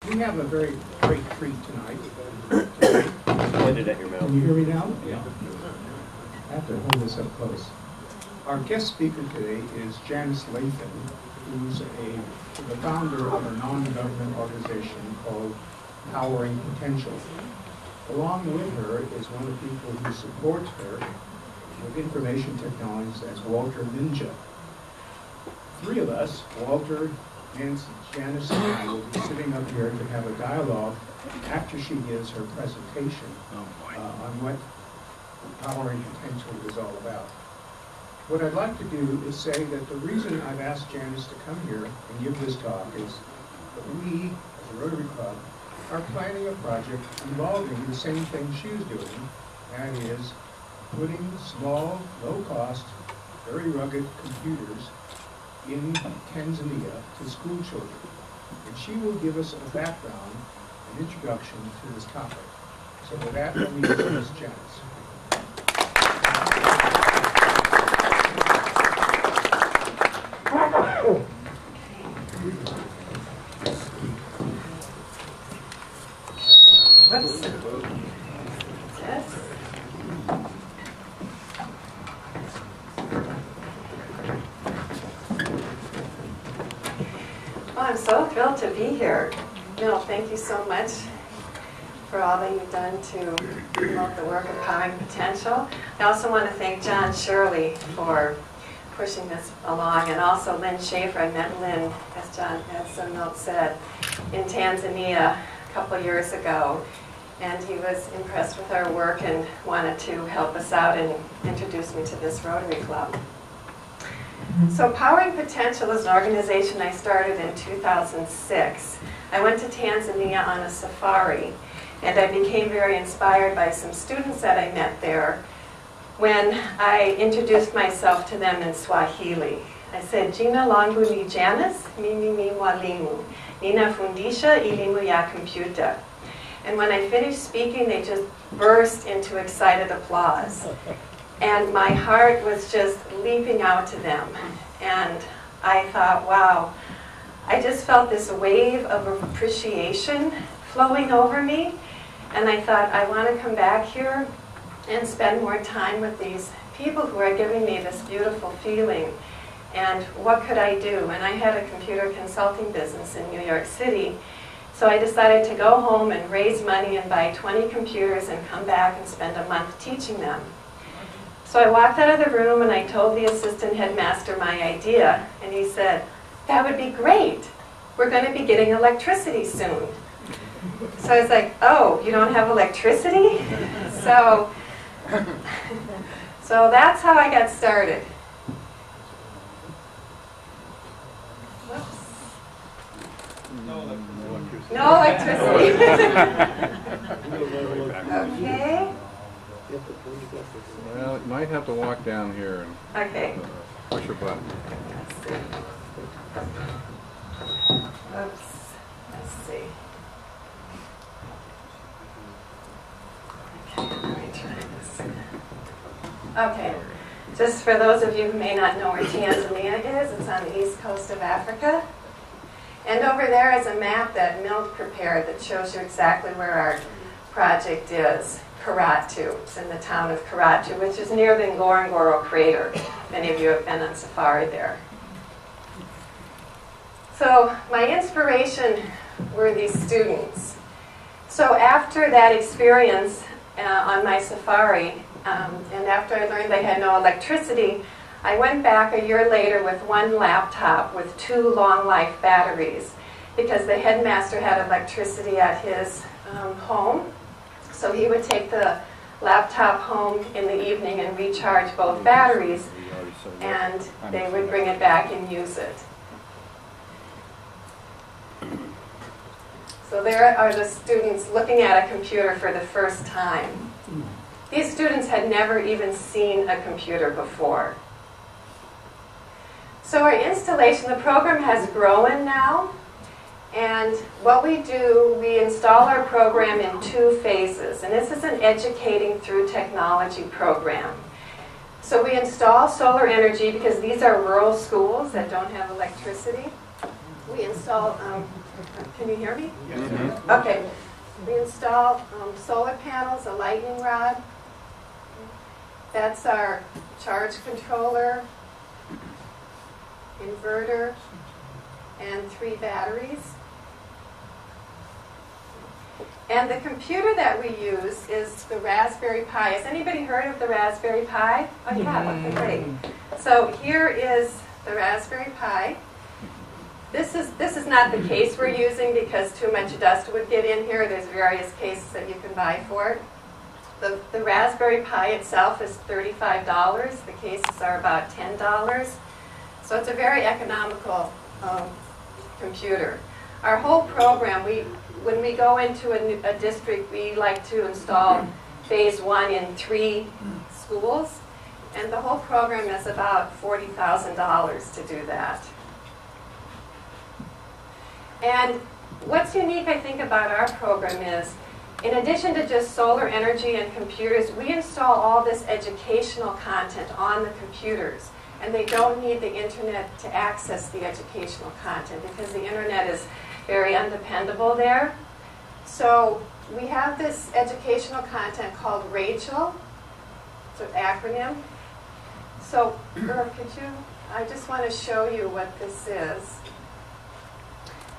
We have a very great treat tonight. Point it at your mouth. Can you hear me now? Yeah. I have to hold this up close. Our guest speaker today is Janice Lathen, who's the founder of a non-government organization called Powering Potential. Along with her is one of the people who supports her with information technologies as Walter Ninja. Three of us, Walter, Janice and I, will be sitting up here to have a dialogue after she gives her presentation on what Powering Potential is all about. What I'd like to do is say that the reason I've asked Janice to come here and give this talk is that we, as a Rotary Club, are planning a project involving the same thing she's doing, that is putting small, low-cost, very rugged computers in Tanzania to school children. And she will give us a background, an introduction to this topic. So with that, let me introduce Janice. Whoops. Yes. Well, I'm so thrilled to be here. Bill, thank you so much for all that you've done to promote the work of Powering Potential. I also want to thank John Shirley for pushing this along, and also Lynn Schaefer. I met Lynn, as John had some notes said, in Tanzania a couple years ago, and he was impressed with our work and wanted to help us out and introduce me to this Rotary Club. So Powering Potential is an organization I started in 2006. I went to Tanzania on a safari, and I became very inspired by some students that I met there when I introduced myself to them in Swahili. I said, Jina langu ni Janice, mimi ni mwalimu. Ninafundisha elimu ya kompyuta. And when I finished speaking, they just burst into excited applause. And my heart was just leaping out to them. And I thought, wow, I just felt this wave of appreciation flowing over me. And I thought, I want to come back here and spend more time with these people who are giving me this beautiful feeling. And what could I do? And I had a computer consulting business in New York City. So I decided to go home and raise money and buy 20 computers and come back and spend a month teaching them. So I walked out of the room and I told the assistant headmaster my idea, and he said, that would be great. We're going to be getting electricity soon. So I was like, oh, you don't have electricity? So that's how I got started. Whoops. No electricity. Okay. Well, you might have to walk down here and Okay. push a button. Let's see. Oops. Let's see. Okay, let me try this. Okay. Just for those of you who may not know where Tanzania is, it's on the east coast of Africa. And over there is a map that Milt prepared that shows you exactly where our project is. Karatu. It's in the town of Karatu, which is near the Ngorongoro crater. Many of you have been on safari there. So my inspiration were these students. So after that experience on my safari, and after I learned they had no electricity, I went back a year later with one laptop with 2 long life batteries, because the headmaster had electricity at his home. So he would take the laptop home in the evening and recharge both batteries, and they would bring it back and use it. So there are the students looking at a computer for the first time. These students had never even seen a computer before. So our installation, the program has grown now. And what we do, we install our program in 2 phases. And this is an educating through technology program. So we install solar energy because these are rural schools that don't have electricity. We install Can you hear me? Yes. Okay. We install solar panels, a lightning rod. That's our charge controller, inverter, and 3 batteries. And the computer that we use is the Raspberry Pi. Has anybody heard of the Raspberry Pi? Oh, you have? Okay, great. So here is the Raspberry Pi. This is not the case we're using because too much dust would get in here. There's various cases that you can buy for it. The Raspberry Pi itself is $35. The cases are about $10. So it's a very economical computer. Our whole program, when we go into a district, we like to install phase 1 in 3 schools. And the whole program is about $40,000 to do that. And what's unique, I think, about our program is, in addition to just solar energy and computers, we install all this educational content on the computers. And they don't need the internet to access the educational content because the internet is very undependable there. So we have this educational content called Rachel. It's an acronym. So, I just want to show you what this is.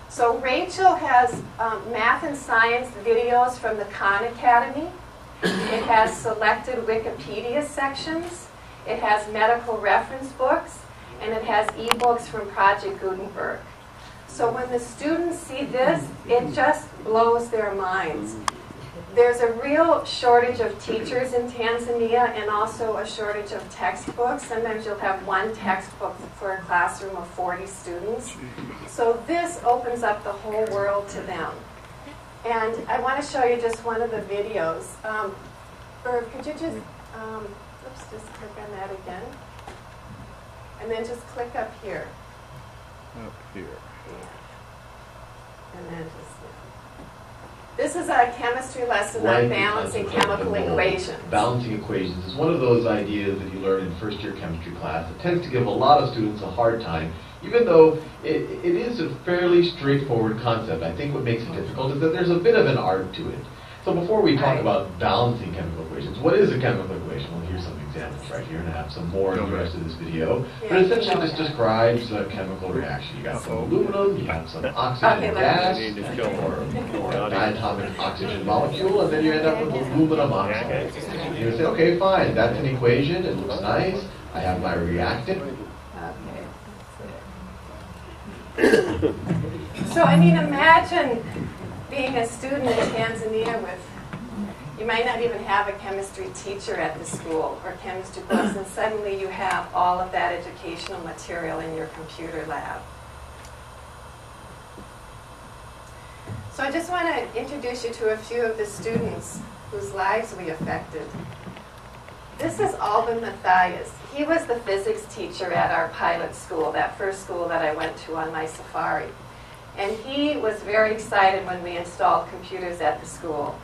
So Rachel has math and science videos from the Khan Academy. It has selected Wikipedia sections. It has medical reference books. And it has ebooks from Project Gutenberg. So when the students see this, it just blows their minds. There's a real shortage of teachers in Tanzania and also a shortage of textbooks. Sometimes you'll have one textbook for a classroom of 40 students. So this opens up the whole world to them. And I want to show you just one of the videos. Irv, could you just, just click on that again. And then just click up here. Up here. And then just, this is a chemistry lesson on balancing chemical equations. Balancing equations is one of those ideas that you learn in first-year chemistry class. It tends to give a lot of students a hard time, even though it is a fairly straightforward concept. I think what makes it difficult is that there's a bit of an art to it. So before we talk about balancing chemical equations, what is a chemical equation? Well, here's some examples right here, and I have some more in the rest of this video. But essentially this describes a chemical reaction. You got some aluminum, you have some oxygen gas, or diatomic oxygen molecule, and then you end up with aluminum oxide. And you say, okay, fine, that's an equation, it looks nice, I have my reactant. Okay. So, I mean, imagine being a student in Tanzania with, you might not even have a chemistry teacher at the school or chemistry books, and suddenly you have all of that educational material in your computer lab. So I just want to introduce you to a few of the students whose lives we affected. This is Alvin Matthias. He was the physics teacher at our pilot school, that first school that I went to on my safari. And he was very excited when we installed computers at the school.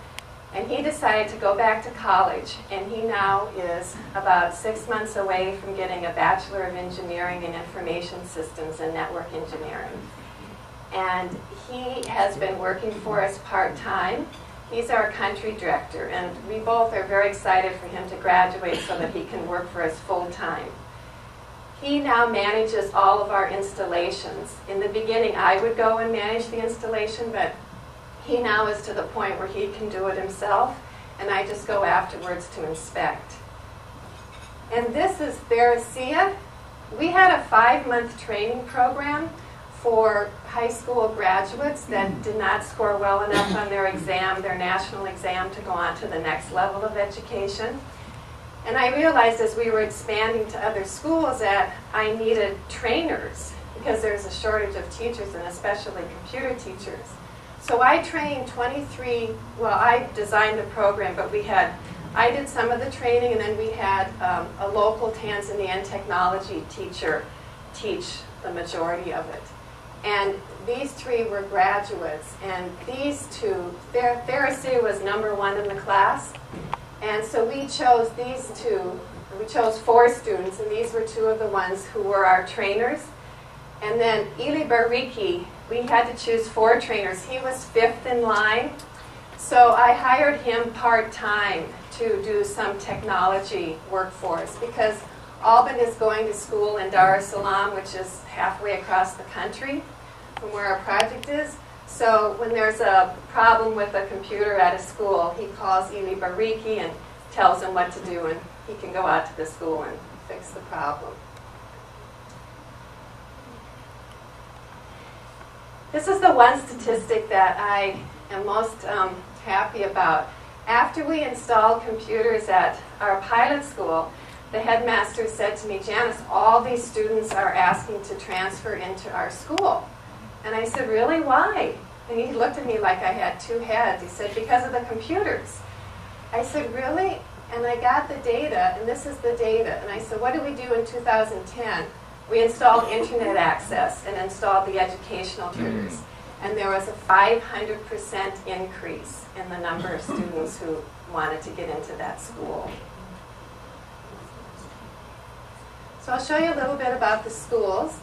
And he decided to go back to college, and he now is about 6 months away from getting a Bachelor of Engineering in Information Systems and Network Engineering. And he has been working for us part-time. He's our country director, and we both are very excited for him to graduate so that he can work for us full-time. He now manages all of our installations. In the beginning, I would go and manage the installation, but he now is to the point where he can do it himself, and I just go afterwards to inspect. And this is Theresia. We had a 5-month training program for high school graduates that did not score well enough on their exam, their national exam, to go on to the next level of education. And I realized as we were expanding to other schools that I needed trainers because there's a shortage of teachers, and especially computer teachers. So I trained 23, well, I designed the program, but I did some of the training, and then we had a local Tanzanian technology teacher teach the majority of it. And these 3 were graduates, and these 2, Theresia was #1 in the class. And so we chose these 2, we chose 4 students, and these were 2 of the ones who were our trainers. And then Ili Bariki we had to choose 4 trainers. He was 5th in line, so I hired him part-time to do some technology work for us because Alban is going to school in Dar es Salaam, which is halfway across the country from where our project is. So when there's a problem with a computer at a school, he calls Eli Bariki and tells him what to do, and he can go out to the school and fix the problem. This is the one statistic that I am most happy about. After we installed computers at our pilot school, the headmaster said to me, Janice, all these students are asking to transfer into our school. And I said, really, why? And he looked at me like I had 2 heads. He said, because of the computers. I said, really? And I got the data, and this is the data. And I said, what did we do in 2010? We installed internet access and installed the educational tutors. And there was a 500% increase in the number of students who wanted to get into that school. So I'll show you a little bit about the schools.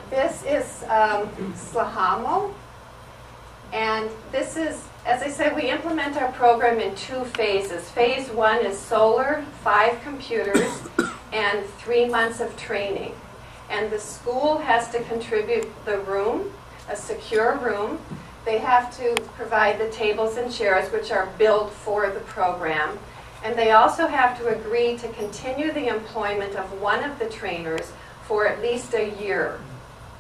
This is Slahamo. And this is, as I said, we implement our program in 2 phases. Phase 1 is solar, 5 computers, and 3 months of training. And the school has to contribute the room, a secure room. They have to provide the tables and chairs, which are built for the program. And they also have to agree to continue the employment of one of the trainers for at least a year.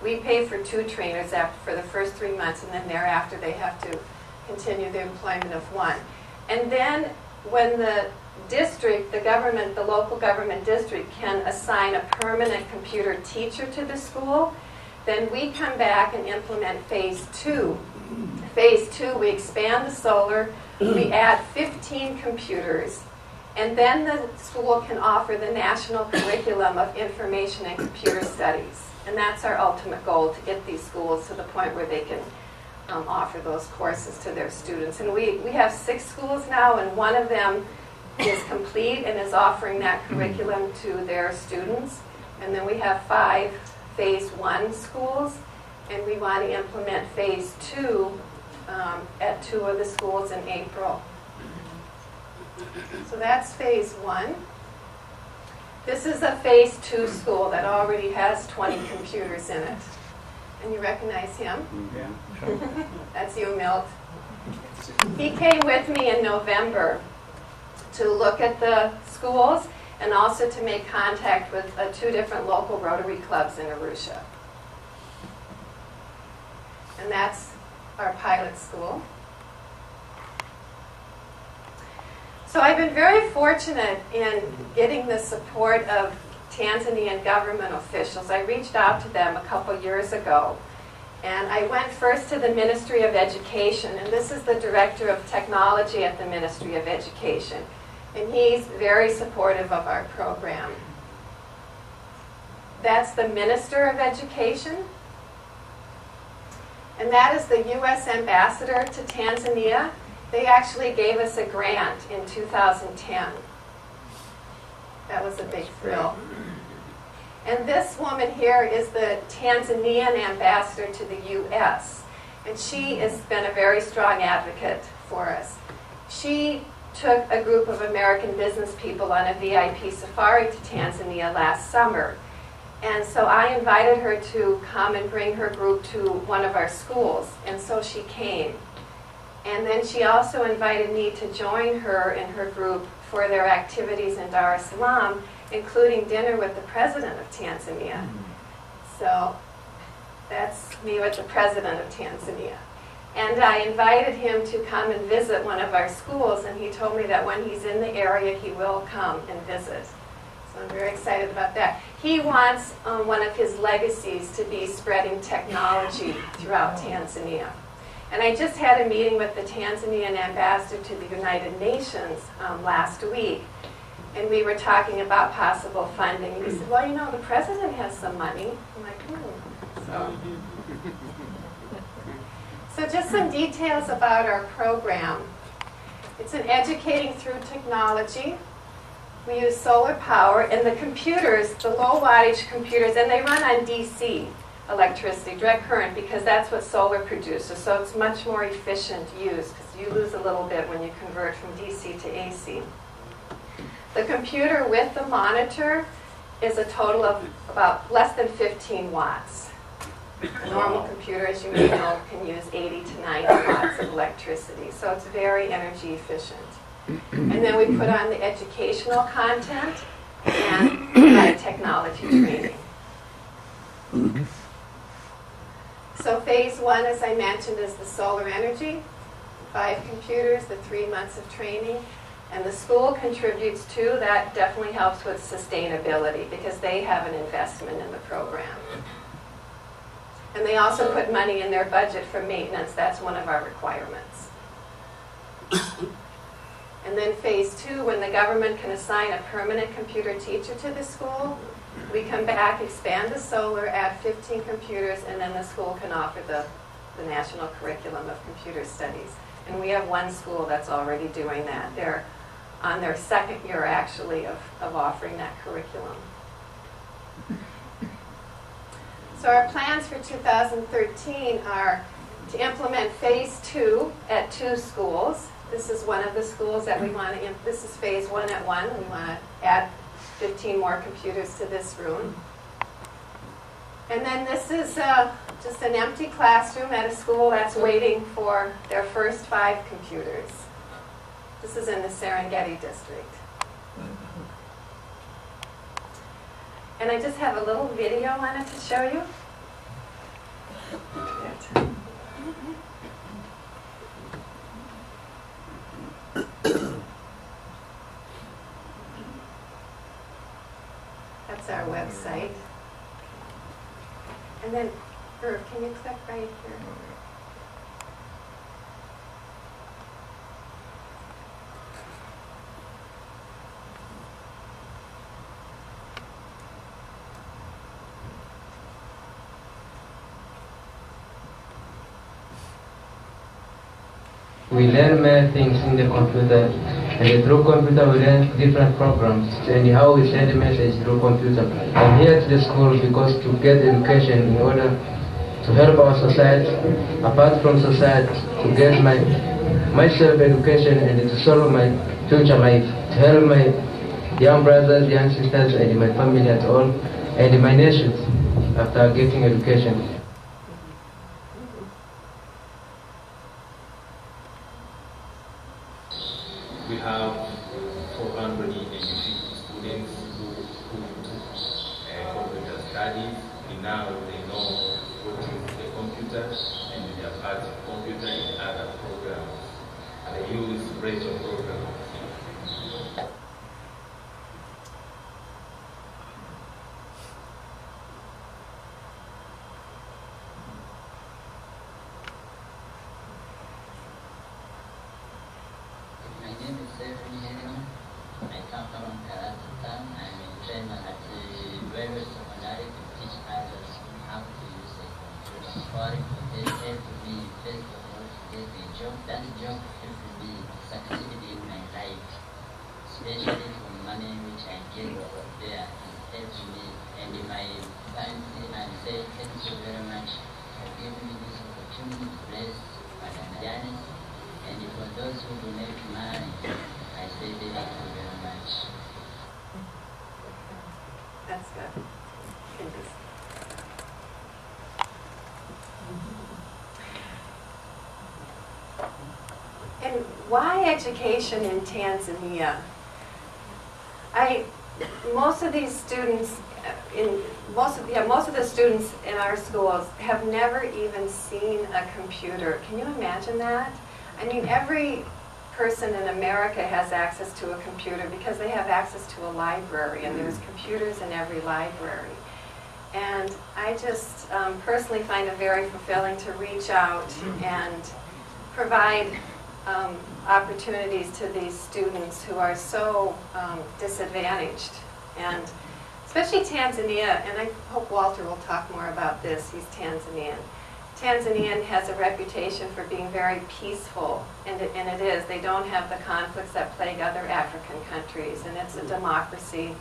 We pay for 2 trainers for the first 3 months, and then thereafter they have to continue the employment of one. And then when the district, the government, the local government district can assign a permanent computer teacher to the school, then we come back and implement phase 2. Phase 2, we expand the solar, we add 15 computers, and then the school can offer the national curriculum of information and computer studies. And that's our ultimate goal, to get these schools to the point where they can offer those courses to their students. And we have 6 schools now, and one of them is complete and is offering that curriculum to their students. And then we have 5 phase 1 schools, and we want to implement phase 2 at 2 of the schools in April. So that's phase 1. This is a phase 2 school that already has 20 computers in it. And you recognize him? Yeah. That's you, Milt. He came with me in November to look at the schools and also to make contact with 2 different local Rotary clubs in Arusha. And that's our pilot school. So I've been very fortunate in getting the support of Tanzanian government officials. I reached out to them a couple years ago. And I went first to the Ministry of Education, and this is the Director of Technology at the Ministry of Education. And he's very supportive of our program. That's the Minister of Education. And that is the U.S. Ambassador to Tanzania. They actually gave us a grant in 2010. That was a big thrill. And this woman here is the Tanzanian ambassador to the U.S. And she has been a very strong advocate for us. She took a group of American business people on a VIP safari to Tanzania last summer. And so I invited her to come and bring her group to one of our schools. And so she came. And then she also invited me to join her and her group for their activities in Dar es Salaam, including dinner with the president of Tanzania. So that's me with the president of Tanzania. And I invited him to come and visit one of our schools, and he told me that when he's in the area, he will come and visit. So I'm very excited about that. He wants one of his legacies to be spreading technology throughout Tanzania. And I just had a meeting with the Tanzanian ambassador to the United Nations last week, and we were talking about possible funding. And he said, well, you know, the president has some money. I'm like, So just some details about our program. It's an educating through technology. We use solar power, and the computers, the low wattage computers, and they run on DC. electricity, direct current, because that's what solar produces. So it's much more efficient use because you lose a little bit when you convert from DC to AC. The computer with the monitor is a total of about less than 15 watts. A normal computer, as you may know, can use 80 to 90 watts of electricity. So it's very energy efficient. And then we put on the educational content and provide technology training. So phase one, as I mentioned, is the solar energy, 5 computers, the 3 months of training, and the school contributes too. That definitely helps with sustainability because they have an investment in the program. And they also put money in their budget for maintenance. That's one of our requirements. And then phase two, when the government can assign a permanent computer teacher to the school, we come back, expand the solar, add 15 computers, and then the school can offer the national curriculum of computer studies. And we have one school that's already doing that. They're on their second year, actually, of offering that curriculum. So our plans for 2013 are to implement phase two at 2 schools. This is one of the schools that we want to, this is phase one at 1. We want to add 15 more computers to this room. And then this is just an empty classroom at a school that's waiting for their first 5 computers. This is in the Serengeti district. And I just have a little video on it to show you. That's our website. And then, Irv, can you click right here? We learn many things in the computer, and through computer we learn different programs and how we send a message through computer. I'm here to the school because to get education in order to help our society, apart from society, to get myself education and to solve my future life, to help my young brothers, young sisters, and my family at all, and my nation after getting education. We have 480 students who took computer studies, and now they know what is a computer, and they are part of computer and other programs. They use virtual programs. Janice, and for those who donate money, I say thank you very much. That's good. And why education in Tanzania? Most of these students, most of the students in our schools have never even seen a computer. Can you imagine that? I mean, every person in America has access to a computer because they have access to a library, and there's computers in every library. And I just personally find it very fulfilling to reach out and provide opportunities to these students who are so disadvantaged. And especially Tanzania, and I hope Walter will talk more about this, he's Tanzanian. Tanzania has a reputation for being very peaceful, and it is. They don't have the conflicts that plague other African countries, and it's a democracy.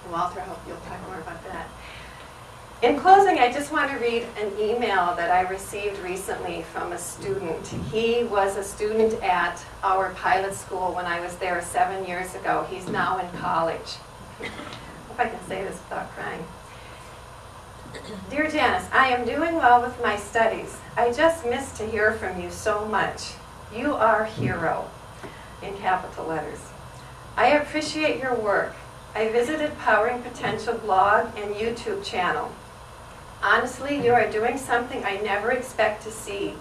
And Walter, I hope you'll talk more about that. In closing, I just want to read an email that I received recently from a student. He was a student at our pilot school when I was there 7 years ago. He's now in college. I hope I can say this without crying. Dear Janice, I am doing well with my studies. I just miss to hear from you so much. You are a hero, in capital letters. I appreciate your work. I visited Powering Potential blog and YouTube channel. Honestly, you are doing something I never expect to see.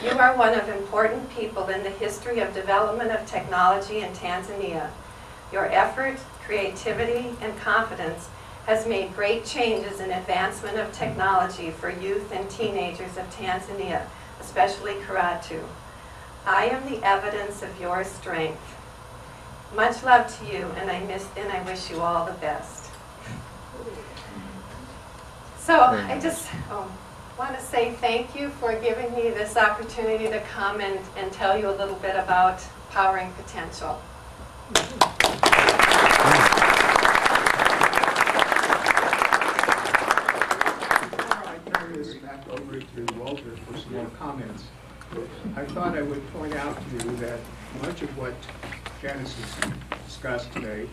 You are one of important people in the history of development of technology in Tanzania. Your effort, creativity, and confidence has made great changes in advancement of technology for youth and teenagers of Tanzania, especially Karatu. I am the evidence of your strength. Much love to you, and I wish you all the best. So I just want to say thank you for giving me this opportunity to come and tell you a little bit about Powering Potential. Back over to Walter for some more comments. I thought I would point out to you that much of what Janice has discussed today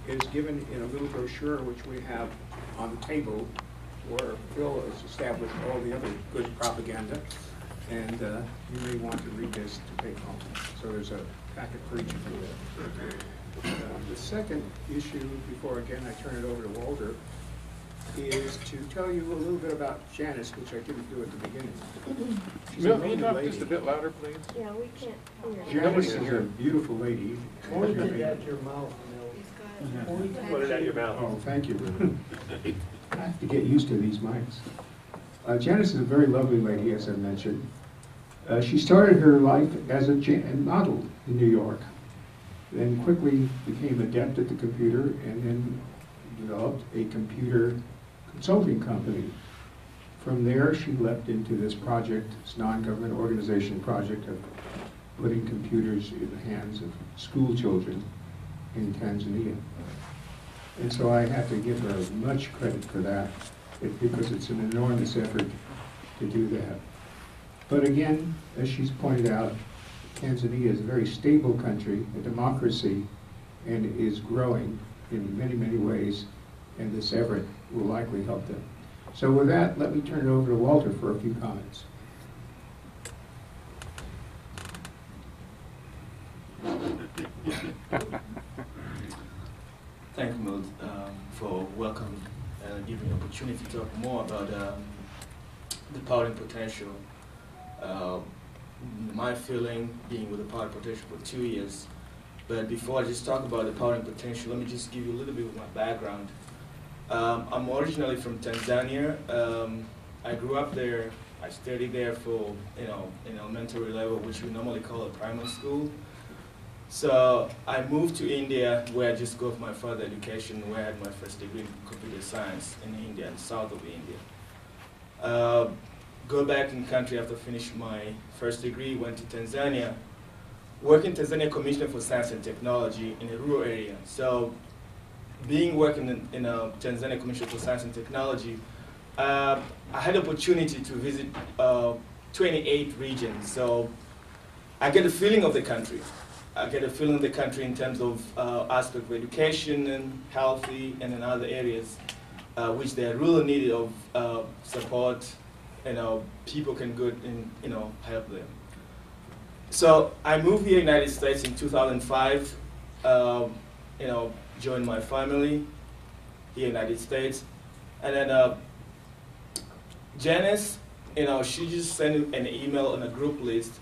is given in a little brochure which we have on the table where Phil has established all the other good propaganda, and you may want to read this to take home. So there's a packet for each of you. The second issue, before again I turn it over to Walter, is to tell you a little bit about Janice, which I didn't do at the beginning. She's a Can you lovely talk lady. just a bit louder, please? Yeah, we can't hear. Janice is a beautiful lady. Point it at your mouth, Put it out your mouth. Oh, thank you. I have to get used to these mics. Janice is a very lovely lady, as I mentioned. She started her life as a model in New York, then quickly became adept at the computer, and then developed a computer consulting company. From there, she leapt into this project, this non-government organization project of putting computers in the hands of school children in Tanzania. And so I have to give her much credit for that, because it's an enormous effort to do that. But again, as she's pointed out, Tanzania is a very stable country, a democracy, and is growing in many, many ways, and this effort will likely help them. So with that, let me turn it over to Walter for a few comments. Thank you, Milt, for welcome and giving me the opportunity to talk more about the Powering Potential. My feeling being with the Powering Potential for 2 years. But before I just talk about the Powering Potential, let me just give you a little bit of my background. I'm originally from Tanzania. I grew up there. I studied there for, in elementary level, which we normally call a primary school. So I moved to India, where I just got my further education, where I had my first degree in computer science in India, and south of India. Go back in country after finishing my first degree, went to Tanzania, worked in Tanzania Commissioner for Science and Technology in a rural area. So working in a Tanzania Commissioner for Science and Technology, I had the opportunity to visit 28 regions. So I get a feeling of the country. I get a feeling of the country in terms of aspect of education and healthy and in other areas which they are really needed of support. People can go and help them. So I moved here in the United States in 2005. Joined my family here in the United States, and then Janice, she just sent an email on a group list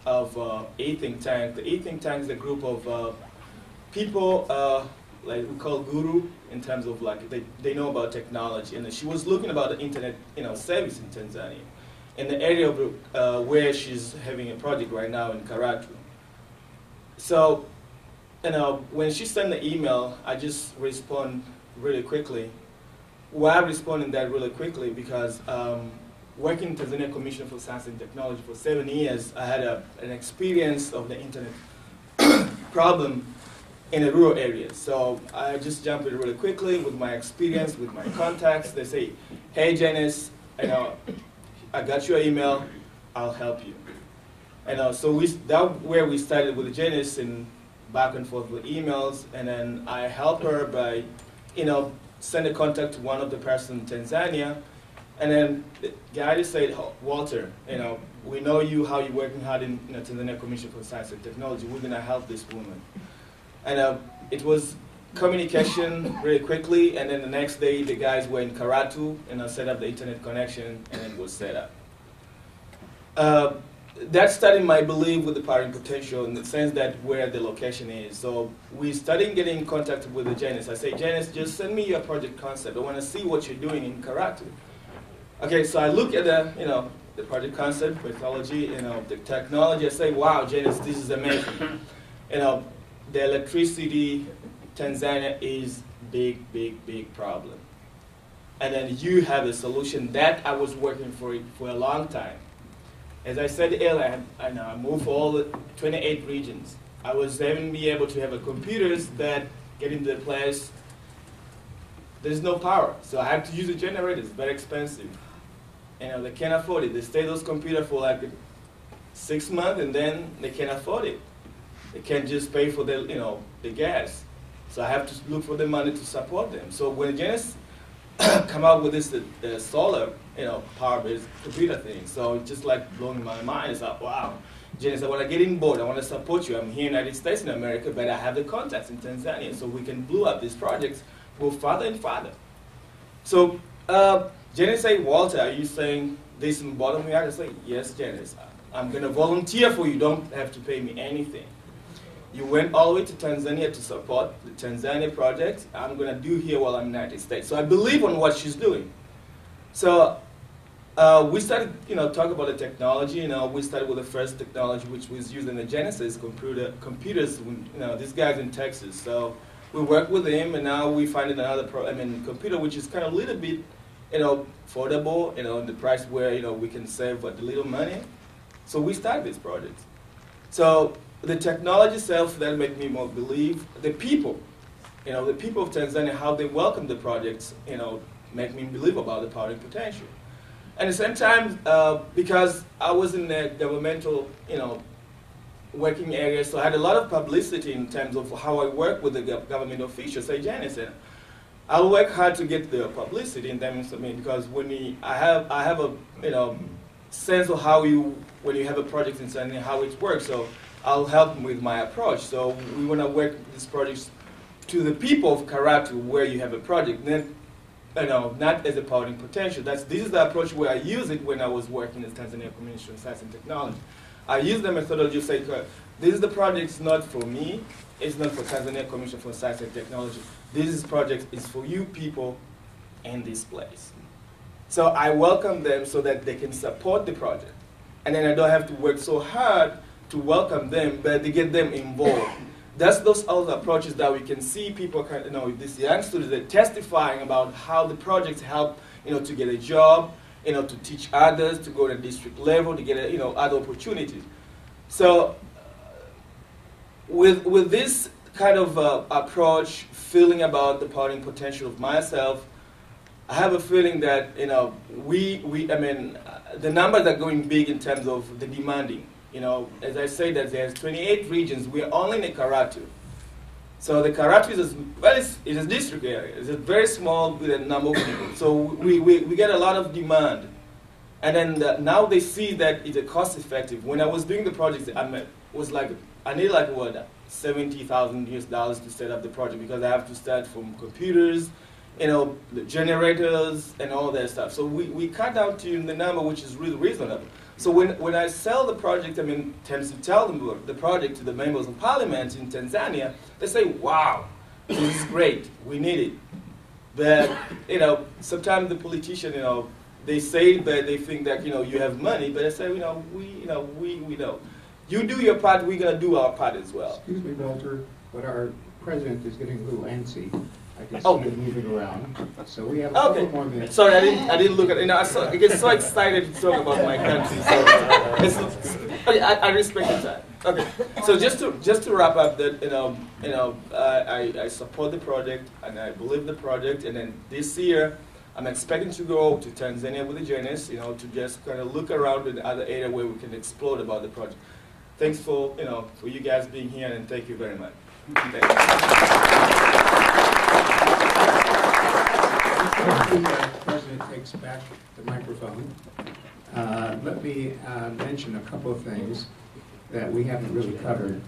of a think tank. The think tank is a group of people like we call guru in terms of like they know about technology, and she was looking about the internet service in Tanzania, in the area of where she's having a project right now in Karatu. So, when she sent the email, I just respond really quickly. Why I responded that really quickly because working in Tanzania Commission for Science and Technology for 7 years, I had an experience of the internet problem in a rural area. So I just jump in really quickly with my experience, with my contacts. They say, hey Janice, I got your email, I'll help you. So that's where we started with Janice, and back and forth with emails, and then I help her by, send a contact to one of the person in Tanzania, and then the guy just said, Walter, we know you, how you're working hard in Tanzania Commission for Science and Technology. We're gonna help this woman. And it was communication really quickly, and then the next day the guys were in Karatu, and I set up the internet connection, and it was set up. That started my belief with the powering potential in the sense that where the location is. So we started getting in contact with the Janice. I say, Janice, just send me your project concept. I want to see what you're doing in Karatu. Okay, so I look at the project concept, mythology, the technology. I say, wow, Janice, this is amazing. The electricity, Tanzania is big, big, big problem. And then you have a solution that I was working for a long time. As I said earlier, I moved all the 28 regions. I was even be able to have a computers that get into the place. There's no power, so I have to use a generator. It's very expensive. They can't afford it. They stay those computers for like 6 months, and then they can't afford it. They can't just pay for the gas. So I have to look for the money to support them. So when Janice come out with this solar, power-based computer thing, so it's just like blowing my mind. It's like, wow, Janice, I want to get in board. I want to support you. I'm here in the United States in America, but I have the contacts in Tanzania, so we can blow up these projects, go farther and farther. So Janice say, Walter, are you saying this in bottom here? I say, yes, Janice. I'm going to volunteer for you. You don't have to pay me anything. You went all the way to Tanzania to support the Tanzania project. I'm going to do here while I'm in the United States. So I believe on what she's doing. So we started, talk about the technology. We started with the first technology, which was using the Genesis computers. This guy's in Texas. So we worked with him, and now we find another computer, which is kind of a little bit, affordable, the price where, we can save a little money. So we started this project. So the technology itself, that made me more believe. The people, the people of Tanzania, how they welcome the projects, make me believe about the powering potential. And at the same time, because I was in the governmental, working area, so I had a lot of publicity in terms of how I work with the government officials. Say, Janice, I'll work hard to get the publicity in terms of because when I have a sense of how when you have a project in Tanzania, how it works. So I'll help them with my approach. So we want to work these projects to the people of Karatu where you have a project, then, not as a powering potential. This is the approach where I use it when I was working in Tanzania Commission on Science and Technology. I use the methodology to say, this is the project, it's not for me, it's not for Tanzania Commission for Science and Technology. This project is for you people in this place. So I welcome them so that they can support the project. And then I don't have to work so hard to welcome them, but to get them involved. That's those other approaches that we can see people, these young students, they're testifying about how the projects help, to get a job, to teach others, to go to district level, to get, other opportunities. So with this kind of approach, feeling about the powering potential of myself, I have a feeling that, the numbers are going big in terms of the demanding. As I say that there's 28 regions, we're only in Karatu. So the Karatu is a district area. It's a very small with a number of people. So we get a lot of demand. And then now they see that it's a cost effective. When I was doing the project, I need what, $70,000 to set up the project because I have to start from computers, the generators and all that stuff. So we cut down to the number which is really reasonable. So when I sell the project, tends to tell them the project to the members of parliament in Tanzania, they say, wow, this is great, we need it. But, sometimes the politician, they say that they think that, you have money, but I say, we know. You do your part, we're going to do our part as well. Excuse me, Walter, but our president is getting a little antsy. I can see Oh. you moving around. So we have a couple Okay. more minutes. Sorry, I didn't look at it. I get so excited to talk about my country. So okay, I respect the time. Okay. So just to wrap up, that I support the project and I believe the project. And then this year, I'm expecting to go to Tanzania with the Janice, to just kind of look around in other area where we can explore about the project. Thanks for you guys being here, and thank you very much. Thank you. Before the President takes back the microphone, let me mention a couple of things that we haven't really covered.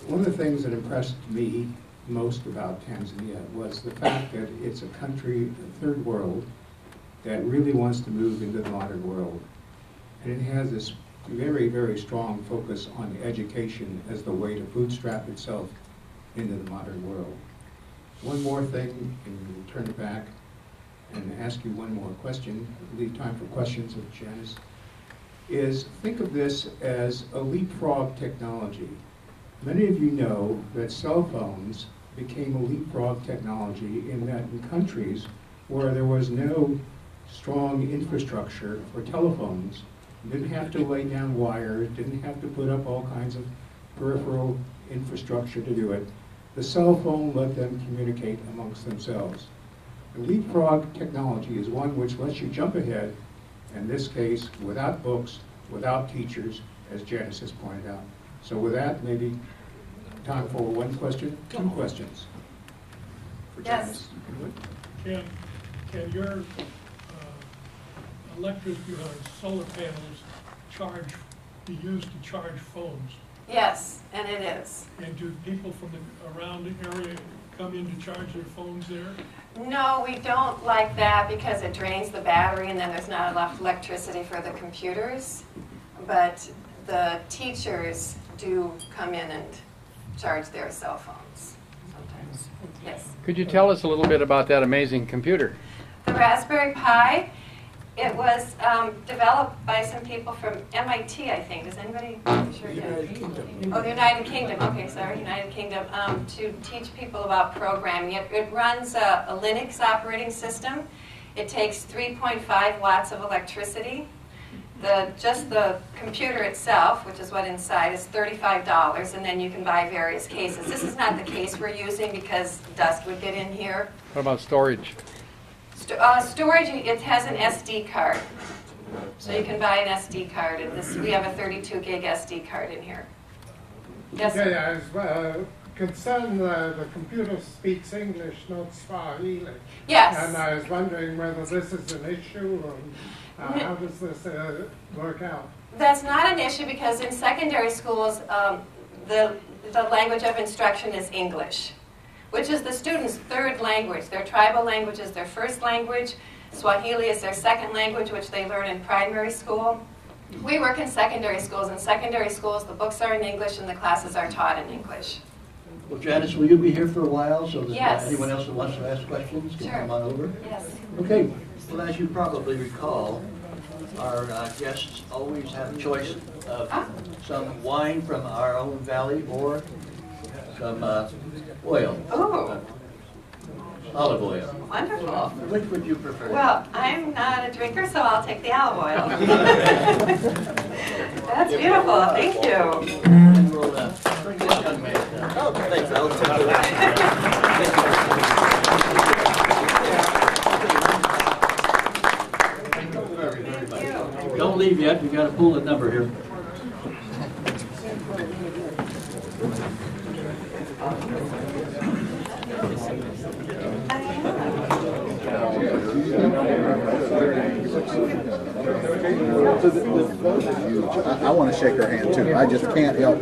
One of the things that impressed me most about Tanzania was the fact that it's a country, a third world, that really wants to move into the modern world. And it has this very, very strong focus on education as the way to bootstrap itself into the modern world. One more thing, and we'll turn it back and ask you one more question, leave time for questions of Janice, is think of this as a leapfrog technology. Many of you know that cell phones became a leapfrog technology in that in countries where there was no strong infrastructure for telephones, didn't have to lay down wires, didn't have to put up all kinds of peripheral infrastructure to do it. The cell phone let them communicate amongst themselves. The leapfrog technology is one which lets you jump ahead, in this case, without books, without teachers, as Janice has pointed out. So with that, maybe time for one question, two questions. For Yes. Janice. Can your electric solar panels be used to charge phones? Yes, and it is. And do people from around the area come in to charge their phones there? No, we don't like that because it drains the battery and then there's not enough electricity for the computers. But the teachers do come in and charge their cell phones sometimes. Yes. Could you tell us a little bit about that amazing computer? The Raspberry Pi, it was developed by some people from MIT, I think. Does anybody? Sure. United Kingdom. Oh, the United Kingdom. Okay, sorry, United Kingdom. To teach people about programming. It runs a Linux operating system. It takes 3.5 watts of electricity. Just the computer itself, which is what inside, is $35, and then you can buy various cases. This is not the case we're using because dust would get in here. What about storage? Storage, it has an SD card. So you can buy an SD card, and we have a 32 gig SD card in here. Yes? Okay, I was concerned the computer speaks English, not Swahili. Yes. And I was wondering whether this is an issue, and how does this work out? That's not an issue because in secondary schools, the language of instruction is English, which is the students' third language. Their tribal language is their first language. Swahili is their second language, which they learn in primary school. We work in secondary schools. In secondary schools, the books are in English and the classes are taught in English. Well, Janice, will you be here for a while so that Yes. anyone else that wants to ask questions can Sure. come on over? Yes. Okay. Well, as you probably recall, our guests always have a choice of some wine from our own valley or some oil. Oh. Olive oil. Wonderful. Which would you prefer? Well, I'm not a drinker, so I'll take the olive oil. That's beautiful. Thank you. And we'll bring this young man down. Oh, thanks. I'll Don't leave yet. We've got to pull the number here. I want to shake her hand too. I just can't help.